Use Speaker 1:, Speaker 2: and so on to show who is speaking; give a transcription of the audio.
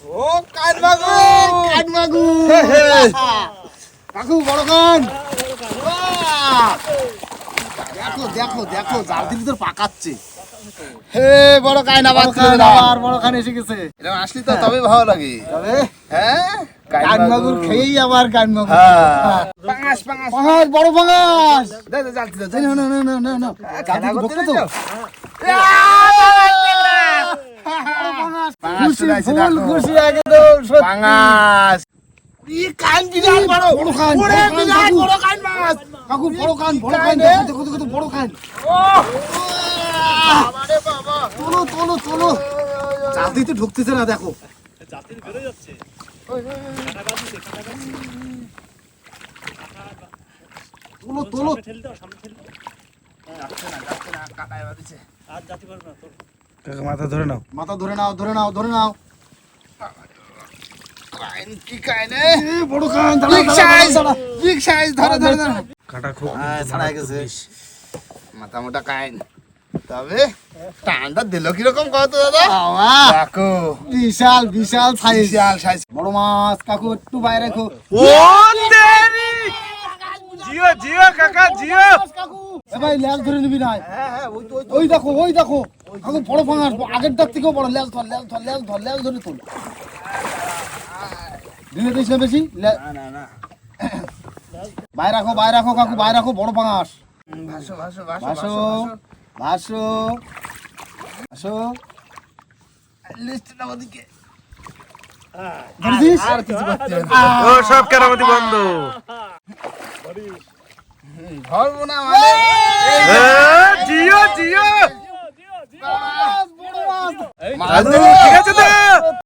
Speaker 1: ও কান মাগুর কাকু বড় কান। দেখো দেখো দেখো জাল দিলি তোর পাকাচ্ছে। হে বড় কান আবার বড় কান এসে গেছে।
Speaker 2: এটা আসলি তো তবে ভালো লাগে।
Speaker 1: তবে
Speaker 2: হ্যাঁ
Speaker 1: কান মাগুর খেয়েই আবার কান মাগুর।
Speaker 2: পাঙাশ পাঙাশ
Speaker 1: পাঙাশ বড় পাঙাশ।
Speaker 2: দে দে জালতি দে
Speaker 1: না না না না না জাল দিতে ঢুকতো তো। খুশি ফুল খুশি একদম সত্যি।
Speaker 2: পাঙাশ ই কান বিরাট বড়
Speaker 1: বড় কান,
Speaker 2: ওরে
Speaker 1: বড় কান,
Speaker 2: বিরাট
Speaker 1: কাকু।
Speaker 2: বড় কান মাছ।
Speaker 1: কাকু বড় কান দেখো দেখো দেখো বড় কান।
Speaker 2: বাবারে বাবা
Speaker 1: তোলো তোলো তোলো জাল দিতে ঢুকতেছে না দেখো। তোলো তোলো
Speaker 2: কাটায় বাঁধিছে।
Speaker 3: মাথা ধরে নাও।
Speaker 1: মাথা ধরে নাও ধরে নাও ধরে নাও।
Speaker 2: কান কি কান এ
Speaker 1: বড় কান
Speaker 2: বিগ সাইজ বিগ সাইজ ধরে ধরে ধরে
Speaker 3: কাটা খুব
Speaker 2: ছাড়াই গেছে মাথা মোটা কান। তবে টানটা দিল কিরকম কত দাদা দেখো
Speaker 1: বিশাল বিশাল সাইজ।
Speaker 2: বিশাল সাইজ।
Speaker 1: বড় মাছ কাকু একটু বাইরে রাখো।
Speaker 3: ও দেরি জিও জিও কাকা জিও।
Speaker 1: এ ভাই লেজ ধরে নিবি না।
Speaker 2: হ্যাঁ ওই তো
Speaker 1: ওই দেখো কাকু বড় পাঙাশ আগের ডাক থেকেও বড়। লেজ ধর লেজ ধর লেজ ধর লেজ ধরে তোল। ঢিলে দিস না বেশি।
Speaker 2: না না না
Speaker 1: বাইরে রাখো কাকু বাইরে রাখো বড় পাঙাশ।
Speaker 2: ভাসো ভাসো ভাসো
Speaker 1: ভাসো ভাসো ভাসো।
Speaker 2: লিস্ট না ওদিকে
Speaker 1: ধরেছিস?
Speaker 2: আর কিছু করতে হবে না।
Speaker 3: ও সব কেরামতি বন্ধ।
Speaker 2: ধরবো না মানে
Speaker 3: জিও জিও
Speaker 1: বড় মাছ
Speaker 3: দাদু ঠিক আছে তো।